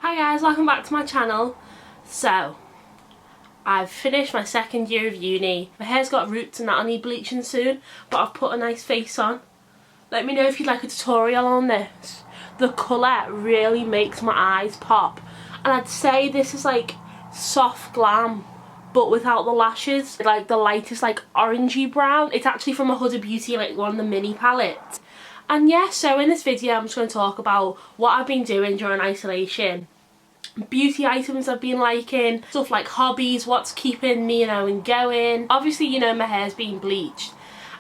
Hi guys, welcome back to my channel. So, I've finished my second year of uni. My hair's got roots and that'll need bleaching soon, but I've put a nice face on. Let me know if you'd like a tutorial on this. The colour really makes my eyes pop. And I'd say this is like soft glam, but without the lashes. Like the lightest like orangey brown. It's actually from a Huda Beauty, like one of the mini palettes. And yeah, so in this video I'm just going to talk about what I've been doing during isolation. Beauty items I've been liking, stuff like hobbies, what's keeping me, and going. Obviously, my hair's been bleached.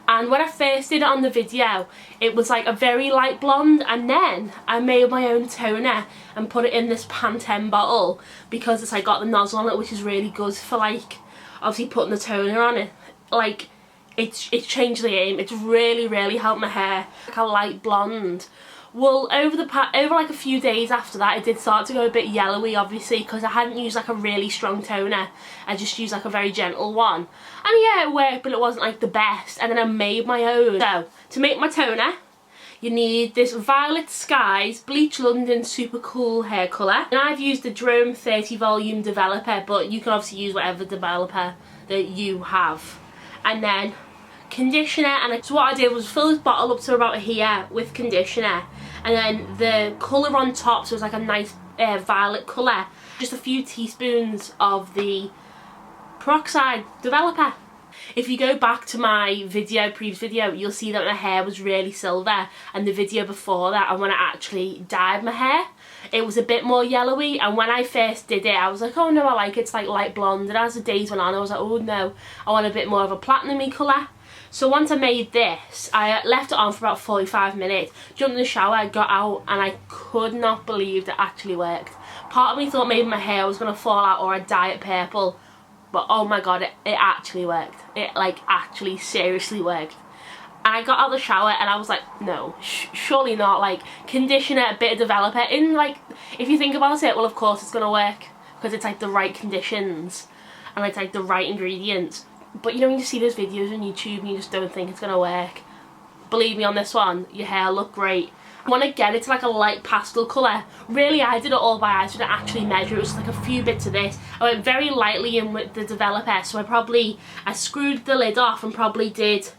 And when I first did it on the video, it was like a very light blonde, and then I made my own toner and put it in this Pantene bottle because it's like got the nozzle on it, which is really good for like obviously putting the toner on it. Like it's changed the game. It's really helped my hair like a light blonde. Well, over like a few days after that, it did start to go a bit yellowy, obviously, because I hadn't used like a really strong toner. I just used like a very gentle one. And yeah, it worked, but it wasn't like the best. And then I made my own. So, to make my toner, you need this Violet Skies Bleach London Super Cool hair colour. And I've used the Drome 30 volume developer, but you can obviously use whatever developer that you have. And then conditioner, and so what I did was fill this bottle up to about here with conditioner, and then the colour on top, so it's like a nice violet colour, just a few teaspoons of the peroxide developer. If you go back to my previous video, you'll see that my hair was really silver, and the video before that, and when I actually dyed my hair, it was a bit more yellowy. And when I first did it, I was like, oh no, I like it's like light blonde, and as the days went on, I was like, oh no, I want a bit more of a platinum-y colour. So once I made this, I left it on for about 45 minutes, jumped in the shower, got out, and I could not believe it actually worked. Part of me thought maybe my hair was going to fall out or I'd dye it purple, but oh my god, it actually worked. It like actually seriously worked. And I got out of the shower and I was like, no, surely not. Like, conditioner, a bit of developer, in like, if you think about it, well of course it's going to work, because it's like the right conditions and it's like the right ingredients. But when you see those videos on YouTube and you just don't think it's going to work, believe me on this one, your hair looked great. I want to get it to like a light pastel colour. Really, I did it all by eye, so I didn't actually measure. It was like a few bits of this. I went very lightly in with the developer, so I screwed the lid off and probably did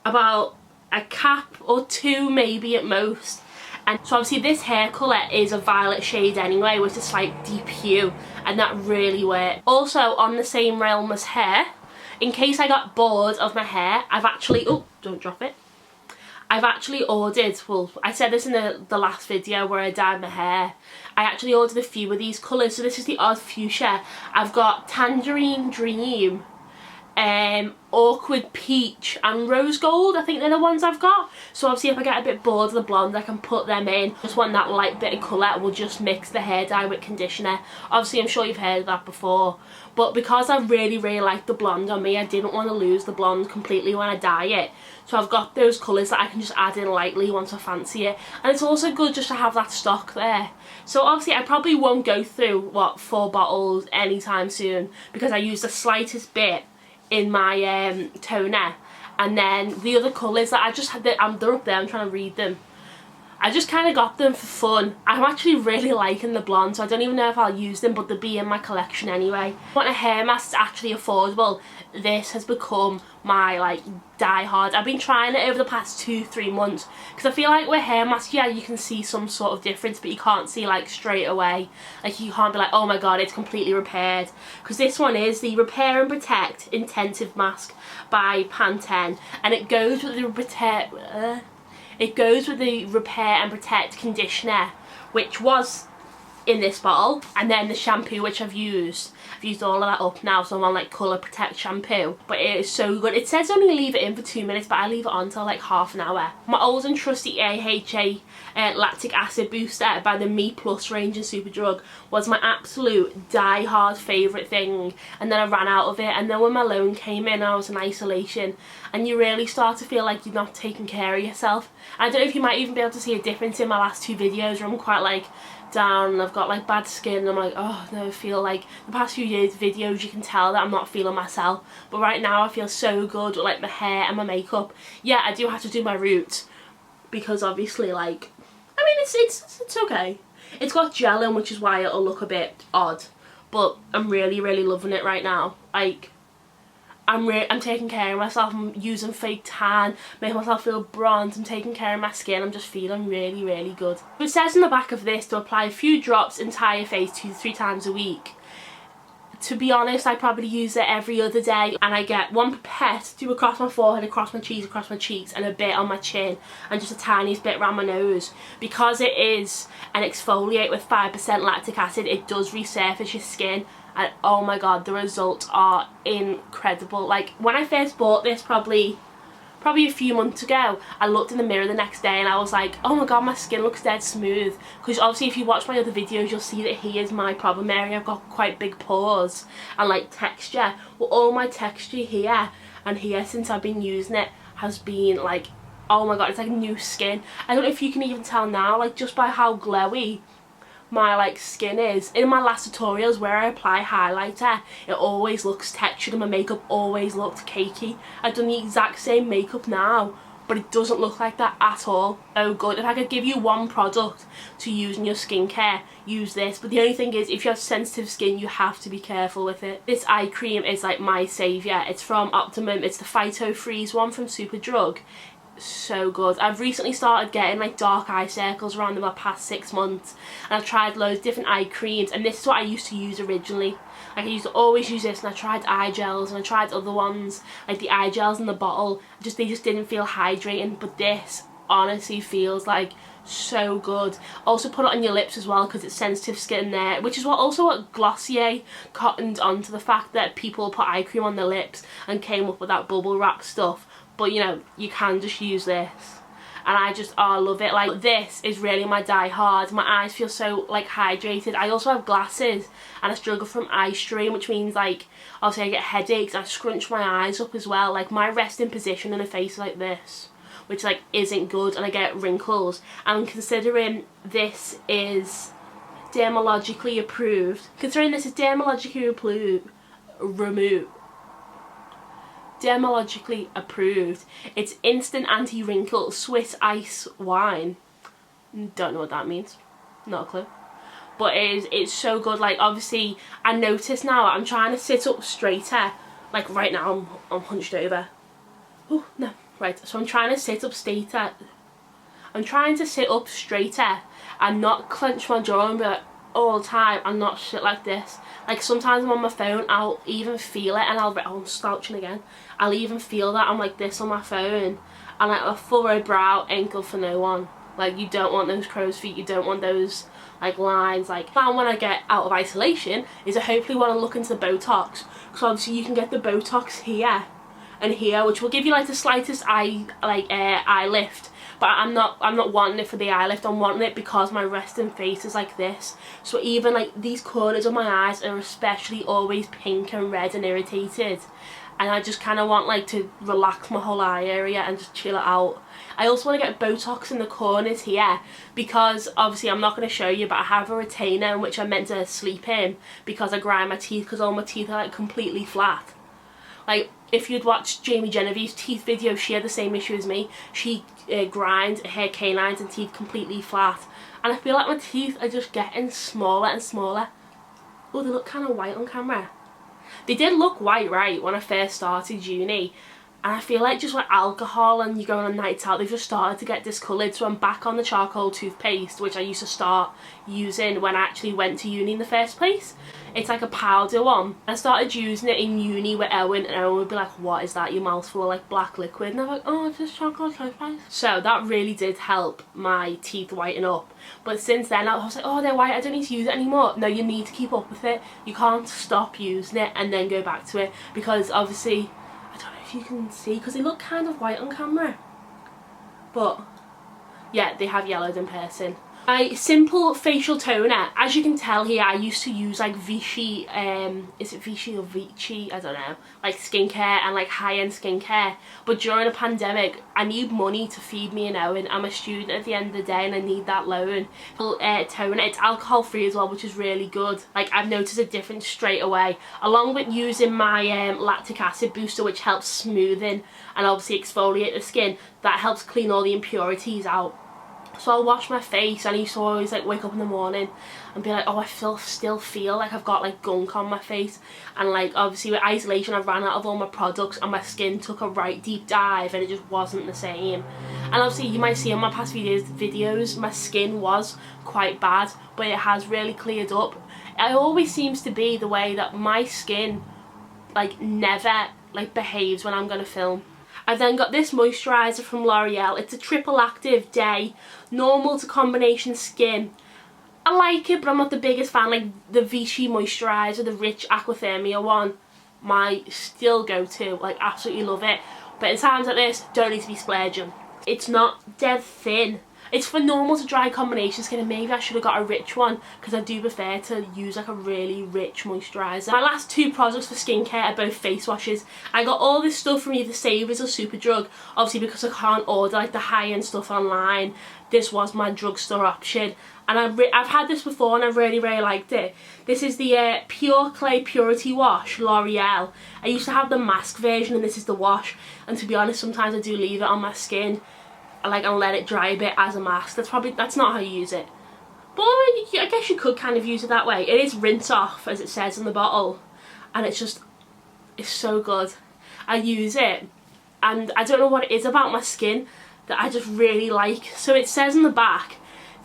about a cap or two maybe at most. And so obviously this hair colour is a violet shade anyway, with a slight deep hue, and that really worked. Also, on the same realm as hair, in case I got bored of my hair, I've actually, oh, don't drop it. I've actually ordered, well, I said this in the last video where I dyed my hair. I actually ordered a few of these colours. So this is the Odd Fuchsia. I've got Tangerine Dream, Awkward Peach and Rose Gold. I think they're the ones I've got. So obviously if I get a bit bored of the blonde, I can put them in. Just want that light bit of colour, and we'll just mix the hair dye with conditioner. Obviously I'm sure you've heard of that before, but because I really like the blonde on me, I didn't want to lose the blonde completely when I dye it. So I've got those colours that I can just add in lightly once I fancy it. And it's also good just to have that stock there. So obviously I probably won't go through, 4 bottles anytime soon, because I use the slightest bit in my toner. And then the other colours that I just had, they're up there, I'm trying to read them. I just kind of got them for fun. I'm actually really liking the blonde, so I don't even know if I'll use them, but they'll be in my collection anyway. I want a hair mask that's actually affordable. This has become my like die-hard. I've been trying it over the past 2-3 months, because I feel like with hair masks, yeah, you can see some sort of difference, but you can't see like straight away. Like you can't be like, oh my god, it's completely repaired. Because this one is the Repair and Protect Intensive Mask by Pantene, and it goes with the Repair and Protect conditioner, which was in this bottle, and then the shampoo which I've used all of that up now, so I'm on like Colour Protect shampoo. But it is so good. It says only leave it in for 2 minutes, but I leave it on till like half an hour. My old and trusty AHA lactic acid booster by the Me Plus range in Superdrug was my absolute die-hard favourite thing, and then I ran out of it. And then when my loan came in, I was in isolation, and you really start to feel like you're not taking care of yourself. And I don't know if you might even be able to see a difference in my last 2 videos where I'm quite like down and I've got like bad skin, and I'm like, oh no, I feel like the past few years videos you can tell that I'm not feeling myself, but right now I feel so good with like my hair and my makeup. Yeah, I do have to do my roots, because obviously like, I mean it's okay. It's got gel in, which is why it'll look a bit odd, but I'm really loving it right now. Like, I'm taking care of myself. I'm using fake tan, making myself feel bronzed. I'm taking care of my skin. I'm just feeling really good. It says in the back of this to apply a few drops entire face 2 to 3 times a week. To be honest, I probably use it every other day, and I get one pipette to across my forehead, across my cheeks, and a bit on my chin, and just a tiny bit around my nose. Because it is an exfoliate with 5% lactic acid, it does resurface your skin, and oh my god, the results are incredible. Like, when I first bought this probably a few months ago, I looked in the mirror the next day and I was like, oh my god, my skin looks dead smooth. Because obviously if you watch my other videos, you'll see that here is my problem area. I've got quite big pores and like texture. Well, all my texture here and here since I've been using it has been like, oh my god, it's like new skin. I don't know if you can even tell now, like just by how glowy my like skin is. In my last tutorials where I apply highlighter, it always looks textured and my makeup always looked cakey. I've done the exact same makeup now, but it doesn't look like that at all. Oh good. If I could give you one product to use in your skincare, use this. But the only thing is, if you have sensitive skin, you have to be careful with it. This eye cream is like my saviour. It's from Optimum. It's the Phyto Freeze one from Superdrug. So good. I've recently started getting like dark eye circles around in the past 6 months, and I've tried loads of different eye creams, and this is what I used to use originally. Like, I used to always use this, and I tried eye gels and I tried other ones, like the eye gels in the bottle. They just didn't feel hydrating, but this honestly feels like so good. Also put it on your lips as well, because it's sensitive skin there, which is what Glossier cottoned onto the fact that people put eye cream on their lips and came up with that bubble wrap stuff. But you know, you can just use this, and I just love it. Like, this is really my die hard. My eyes feel so like hydrated. I also have glasses and I struggle from eye strain, which means like obviously I get headaches. I scrunch my eyes up as well. Like, my resting position in a face like this, which like isn't good, and I get wrinkles. And considering this is dermatologically approved, dermatologically approved, it's instant anti-wrinkle Swiss ice wine. Don't know what that means, not a clue, but it's so good. Like, obviously I notice now I'm trying to sit up straighter. Like right now I'm hunched over. Oh no, right, so I'm trying to sit up straighter. I'm trying to sit up straighter and not clench my jaw and be like all the time, and not shit like this. Like, sometimes I'm on my phone, I'll even feel it, and I'm slouching again. I'll even feel that I'm like this on my phone, and like a furrowed brow ain't good for no one. Like, you don't want those crow's feet, you don't want those like lines. Like, now when I get out of isolation is I hopefully want to look into the Botox, because obviously you can get the Botox here and here, which will give you like the slightest eye lift. But I'm not wanting it for the eye lift. I'm wanting it because my resting face is like this. So even like these corners of my eyes are especially always pink and red and irritated. And I just kind of want like to relax my whole eye area and just chill it out. I also want to get Botox in the corners here, because obviously I'm not going to show you, but I have a retainer in which I'm meant to sleep in, because I grind my teeth, because all my teeth are like completely flat. Like, if you'd watched Jamie Genevieve's teeth video, she had the same issue as me. She grinds her canines and teeth completely flat, and I feel like my teeth are just getting smaller and smaller. Oh, they look kind of white on camera. They did look white, right, when I first started uni, and I feel like just like alcohol and you going on nights out, they've just started to get discoloured. So I'm back on the charcoal toothpaste, which I used to start using when I actually went to uni in the first place. It's like a powder one. I started using it in uni with Owen, and Owen would be like, what is that, your mouth's full of like black liquid? And I'm like, oh, it's just charcoal toothpaste. So that really did help my teeth whiten up. But since then I was like, oh, they're white, I don't need to use it anymore. No, you need to keep up with it. You can't stop using it and then go back to it, because obviously, I don't know if you can see, because they look kind of white on camera, but yeah, they have yellowed in person. My simple facial toner, as you can tell here, I used to use like Vichy, is it Vichy or Vichy? I don't know, like skincare and like high-end skincare. But during a pandemic, I need money to feed me and Owen. I'm a student at the end of the day and I need that loan. Toner, it's alcohol free as well, which is really good. Like, I've noticed a difference straight away, along with using my lactic acid booster, which helps smoothen and obviously exfoliate the skin. That helps clean all the impurities out. So I'll wash my face, and I used to always like wake up in the morning and be like, oh, I still feel like I've got like gunk on my face. And like obviously with isolation I ran out of all my products and my skin took a right deep dive and it just wasn't the same. And obviously you might see on my past videos my skin was quite bad, but it has really cleared up. It always seems to be the way that my skin like never like behaves when I'm gonna film. I then got this moisturiser from L'Oreal. It's a triple active day, normal to combination skin. I like it, but I'm not the biggest fan. Like the Vichy moisturiser, the Rich Aquathermia one, my still go to, like absolutely love it. But in times like this, don't need to be splurging. It's not dead thin. It's for normal to dry combination skin, and maybe I should have got a rich one because I do prefer to use like a really rich moisturiser. My last two products for skincare are both face washes. I got all this stuff from either Savers or Superdrug, obviously because I can't order like the high-end stuff online. This was my drugstore option, and I've had this before and I really liked it. This is the Pure Clay Purity Wash, L'Oreal. I used to have the mask version and this is the wash, and to be honest sometimes I do leave it on my skin like and let it dry a bit as a mask. That's not how you use it, but I guess you could kind of use it that way. It is rinse off as it says in the bottle, and it's so good. I use it and I don't know what it is about my skin that I just really like. So it says in the back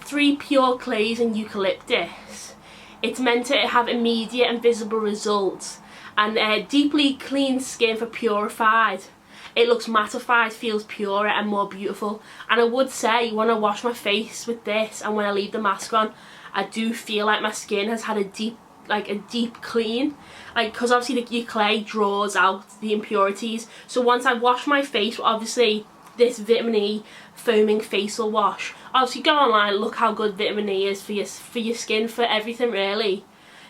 3 pure clays and eucalyptus. It's meant to have immediate and visible results, and deeply clean skin for purified. It looks mattified, feels purer and more beautiful. And I would say when I wash my face with this and when I leave the mask on, I do feel like my skin has had a deep clean, like because obviously your clay draws out the impurities. So once I wash my face, obviously this vitamin E foaming facial wash, obviously go online, look how good vitamin E is for your skin, for everything really.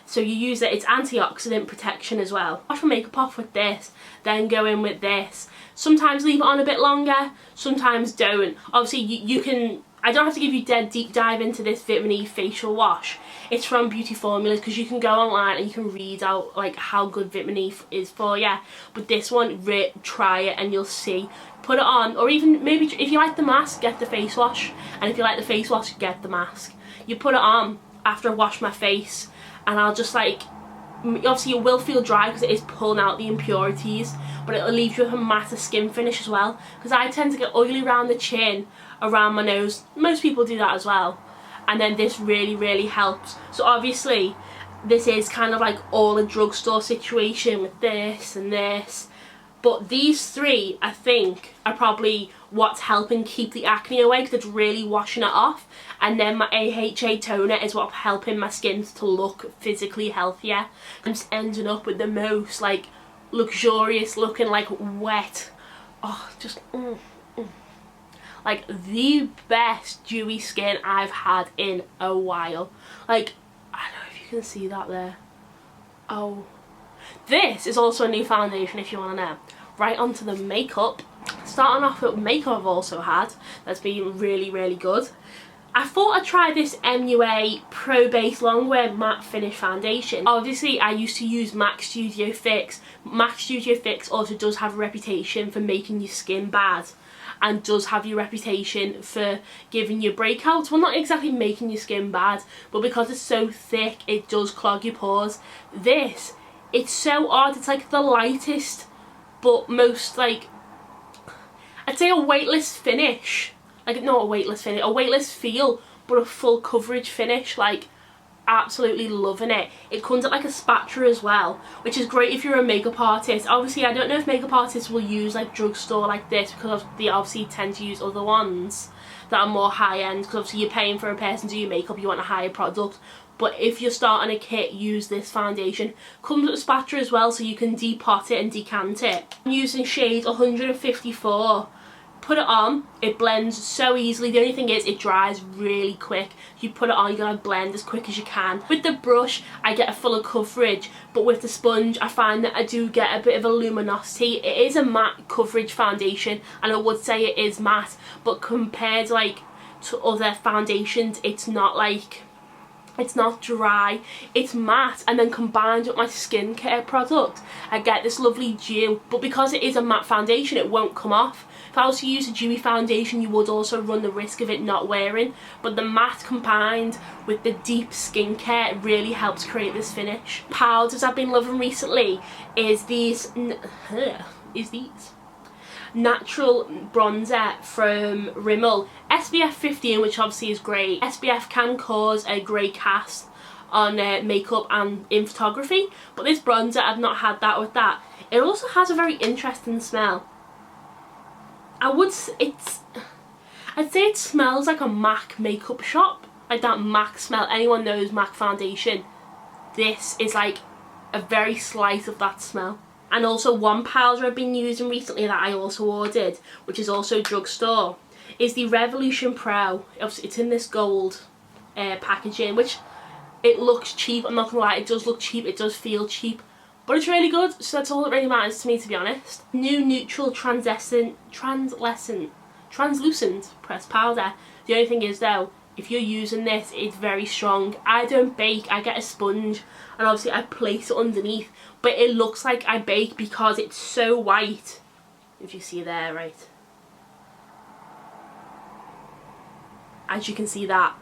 So you use it, it's antioxidant protection as well. Wash my makeup off with this, then go in with this. Sometimes leave it on a bit longer, sometimes don't. Obviously you can, I don't have to give you deep dive into this vitamin E facial wash. It's from Beauty Formulas, because you can go online and you can read out like how good vitamin E is for you. But this one, try it and you'll see. Put it on, or even maybe if you like the mask, get the face wash. And if you like the face wash, get the mask. You put it on after I wash my face, and I'll just like, obviously it will feel dry because it is pulling out the impurities, but it'll leave you with a matte skin finish as well, because I tend to get oily around the chin, around my nose. Most people do that as well, and then this really helps. So obviously this is kind of like all a drugstore situation with this and this, but these three I think are probably what's helping keep the acne away, because it's really washing it off. And then my AHA toner is what's helping my skin to look physically healthier. I'm just ending up with the most like luxurious looking, like wet, oh just like the best dewy skin I've had in a while. Like, I don't know if you can see that there. Oh, this is also a new foundation if you want to know. Right onto the makeup. Starting off with makeup I've also had that's been really good. I thought I'd try this MUA Pro Base Longwear Matte Finish Foundation. Obviously I used to use MAC Studio Fix. MAC Studio Fix also does have a reputation for making your skin bad, and does have your reputation for giving you breakouts. Well, not exactly making your skin bad, but because it's so thick it does clog your pores. This, it's so odd. It's like the lightest but most, like, I'd say a weightless finish. Like, not a weightless finish, a weightless feel, but a full coverage finish. Like, absolutely loving it. It comes at like a spatula as well, which is great if you're a makeup artist. Obviously I don't know if makeup artists will use like drugstore like this, because they obviously tend to use other ones that are more high-end, because obviously you're paying for a person to do your makeup, you want a higher product. But if you're starting a kit, use this foundation. Comes with a spatula as well, so you can depot it and decant it. I'm using shade 154. Put it on, it blends so easily. The only thing is it dries really quick. You put it on, you're gonna blend as quick as you can. With the brush I get a fuller coverage, but with the sponge I find that I do get a bit of a luminosity. It is a matte coverage foundation, and I would say it is matte, but compared like to other foundations, it's not like, it's not dry, it's matte. And then combined with my skincare product I get this lovely dew, but because it is a matte foundation it won't come off. If I was to use a dewy foundation, you would also run the risk of it not wearing, but the matte combined with the deep skincare really helps create this finish. Powders I've been loving recently is these natural bronzer from Rimmel. SPF 15, which obviously is great. SPF can cause a grey cast on makeup and in photography, but this bronzer, I've not had that with that. It also has a very interesting smell. I'd say it smells like a MAC makeup shop, like that MAC smell. Anyone knows MAC foundation, this is like a very slight of that smell. And also one powder I've been using recently that I also ordered, which is also drugstore, is the Revolution Pro. It's in this gold packaging, which it looks cheap, I'm not gonna lie, it does look cheap, it does feel cheap, but it's really good, so that's all that really matters to me, to be honest. New neutral translucent pressed powder. The only thing is though, if you're using this, it's very strong. I don't bake, I get a sponge and obviously I place it underneath, but it looks like I bake because it's so white. If you see there, right, as you can see, that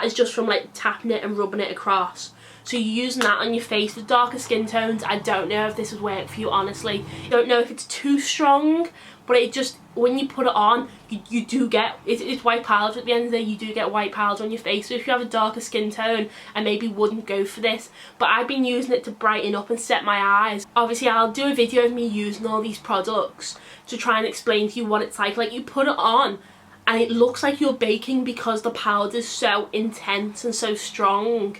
is just from like tapping it and rubbing it across. So you're using that on your face. With darker skin tones, I don't know if this would work for you, honestly. I don't know if it's too strong, but it just, when you put it on, you do get, it's white powder at the end of the day, you do get white powder on your face. So if you have a darker skin tone, I maybe wouldn't go for this, but I've been using it to brighten up and set my eyes. Obviously I'll do a video of me using all these products to try and explain to you what it's like you put it on and it looks like you're baking because the powder's so intense and so strong.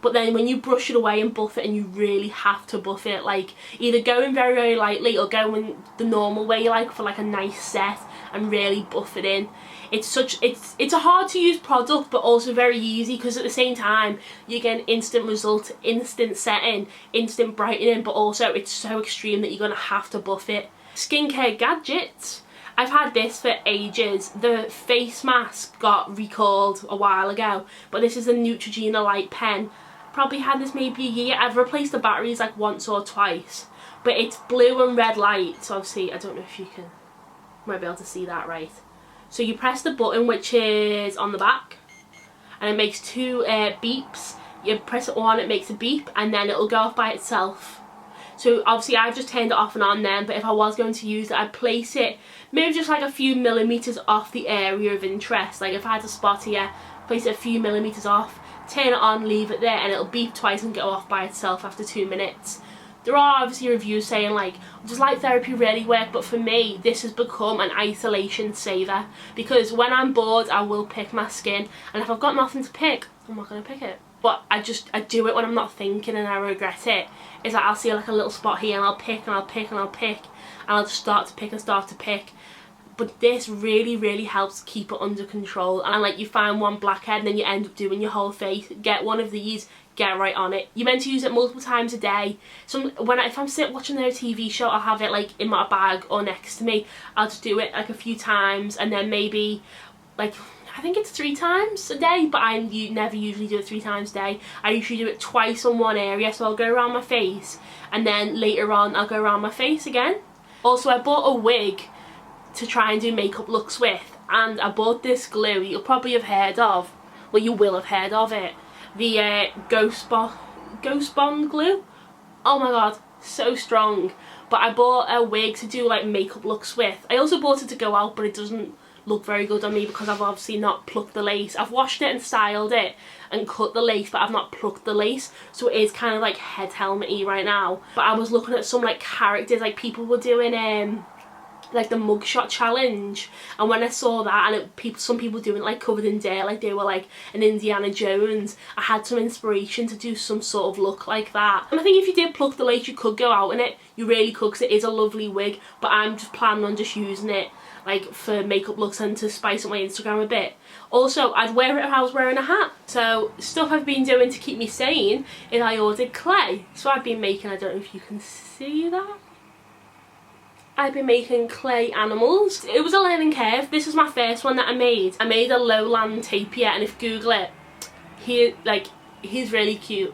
But then when you brush it away and buff it, and you really have to buff it, like either go in very, very lightly or go in the normal way, like for like a nice set, and really buff it in. It's a hard to use product, but also very easy, because at the same time you get an instant result, instant setting, instant brightening, but also it's so extreme that you're gonna have to buff it. Skincare gadgets. I've had this for ages. The face mask got recalled a while ago, but this is a Neutrogena light pen. Probably had this maybe a year. I've replaced the batteries like once or twice, but it's blue and red light, so obviously I don't know if you might be able to see that right. So you press the button, which is on the back, and it makes two beeps. You press it on, it makes a beep, and then it'll go off by itself. So obviously I've just turned it off and on then, but if I was going to use it, I'd place it maybe just like a few millimeters off the area of interest. Like if I had a spot here, place it a few millimeters off, turn it on, leave it there, and it'll beep twice and go off by itself after 2 minutes. There are obviously reviews saying like, does light therapy really work? But for me, this has become an isolation saver, because when I'm bored, I will pick my skin, and if I've got nothing to pick, I'm not going to pick it. But I do it when I'm not thinking and I regret it. It's like I'll see like a little spot here and I'll pick and I'll pick and I'll pick, and I'll just start to pick and start to pick. But this really, really helps keep it under control. And like you find one blackhead and then you end up doing your whole face. Get one of these, get right on it. You're meant to use it multiple times a day. So if I'm sitting watching their TV show, I'll have it like in my bag or next to me. I'll just do it like a few times, and then maybe like, I think it's 3 times a day, but I never usually do it 3 times a day. I usually do it twice on one area, so I'll go around my face, and then later on I'll go around my face again. Also, I bought a wig to try and do makeup looks with, and I bought this glue you'll probably have heard of. Well, you will have heard of it. The Ghost Bond glue. Oh my god, so strong. But I bought a wig to do like makeup looks with. I also bought it to go out, but it doesn't look very good on me because I've obviously not plucked the lace. I've washed it and styled it and cut the lace, but I've not plucked the lace, so it is kind of like head helmet-y right now. But I was looking at some like characters, like people were doing like the mugshot challenge, and when I saw that, and some people doing it like covered in dirt, like they were like an Indiana Jones, I had some inspiration to do some sort of look like that. And I think if you did pluck the lace, you could go out in it, you really could, because it is a lovely wig. But I'm just planning on just using it like for makeup looks and to spice up my Instagram a bit. Also, I'd wear it if I was wearing a hat. So stuff I've been doing to keep me sane is I ordered clay. So I've been making, I don't know if you can see that, I've been making clay animals. It was a learning curve. This was my first one that I made. I made a lowland tapir, and if you Google it, he's really cute.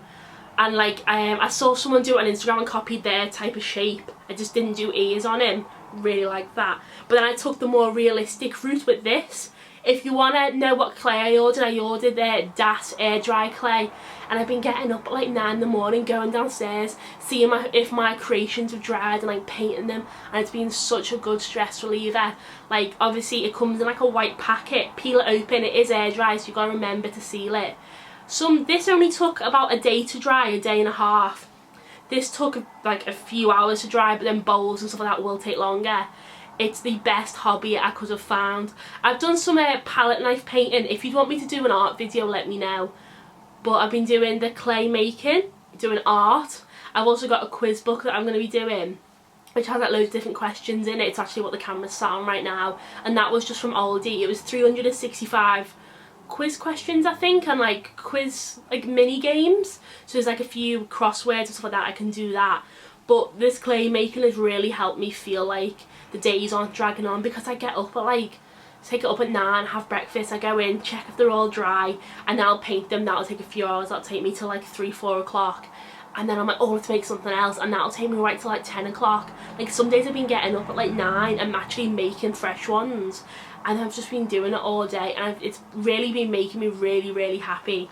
And like I saw someone do it on Instagram and copied their type of shape. I just didn't do ears on him, really like that. But then I took the more realistic route with this. If you want to know what clay I ordered the Das air dry clay, and I've been getting up at like 9 in the morning, going downstairs, seeing if my creations have dried and like painting them, and it's been such a good stress reliever. Like obviously it comes in like a white packet, peel it open, it is air dry, so you've got to remember to seal it. This only took about a day to dry, a day and a half. This took like a few hours to dry, but then bowls and stuff like that will take longer. It's the best hobby I could have found. I've done some palette knife painting. If you'd want me to do an art video, let me know. But I've been doing the clay making, doing art. I've also got a quiz book that I'm going to be doing, which has like loads of different questions in it. It's actually what the camera's sat on right now. And that was just from Aldi. It was 365 quiz questions, I think, and like quiz like mini games. So there's like a few crosswords and stuff like that. I can do that. But this clay making has really helped me feel like the days aren't dragging on, because I get up at like, take it up at 9, have breakfast, I go in, check if they're all dry, and then I'll paint them. That'll take a few hours. That'll take me till like 3-4 o'clock, and then I'm like, oh, let's make something else, and that'll take me right till like 10 o'clock. Like some days I've been getting up at like 9 and actually making fresh ones, and I've just been doing it all day, and it's really been making me really, really happy.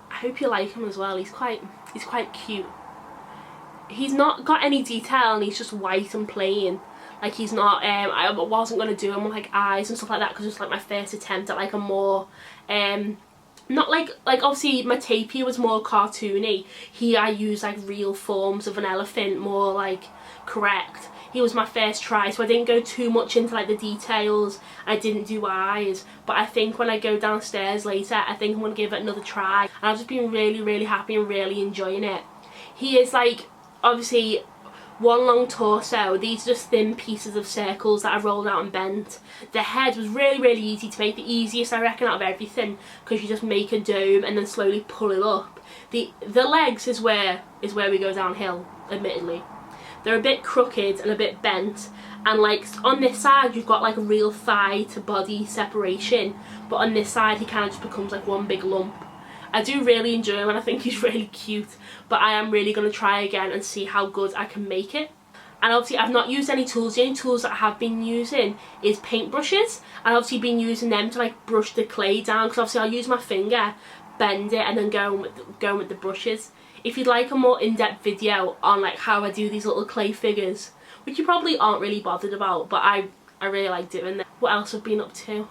I hope you like him as well. He's quite cute. He's not got any detail, and he's just white and plain. Like he's not, I wasn't going to do him with like eyes and stuff like that, because it's like my first attempt at like a more, not like obviously my tape here was more cartoony. Here I use like real forms of an elephant, more like correct. He was my first try, so I didn't go too much into like the details. I didn't do eyes, but I think when I go downstairs later, I think I'm going to give it another try. And I've just been really, really happy and really enjoying it. He is like, obviously, one long torso. These are just thin pieces of circles that I rolled out and bent. The head was really, really easy to make, the easiest I reckon out of everything, because you just make a dome and then slowly pull it up. The legs is where we go downhill, admittedly. They're a bit crooked and a bit bent, and like on this side you've got like a real thigh to body separation, but on this side he kind of just becomes like one big lump. I do really enjoy him, and I think he's really cute, but I am really going to try again and see how good I can make it. And obviously I've not used any tools. The only tools that I have been using is paintbrushes, and obviously been using them to like brush the clay down, because obviously I'll use my finger, bend it, and then go with the brushes. If you'd like a more in-depth video on like how I do these little clay figures, which you probably aren't really bothered about, but I really like doing that. What else I've been up to?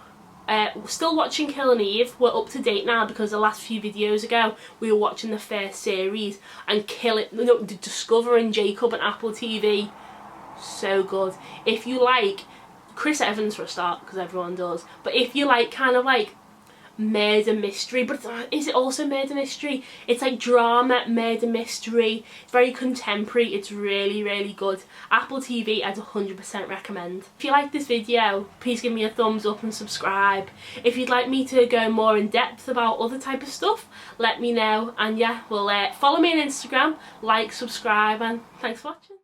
Still watching Kill and Eve. We're up to date now, because the last few videos ago we were watching the first series, and Discovering Jacob on Apple TV. So good. If you like Chris Evans for a start, because everyone does, but if you like kind of like murder mystery, but is it also murder mystery? It's like drama, murder mystery. It's very contemporary. It's really, really good. Apple TV, I'd 100% recommend. If you like this video, please give me a thumbs up and subscribe. If you'd like me to go more in depth about other type of stuff, let me know. And yeah, well, follow me on Instagram, like, subscribe, and thanks for watching.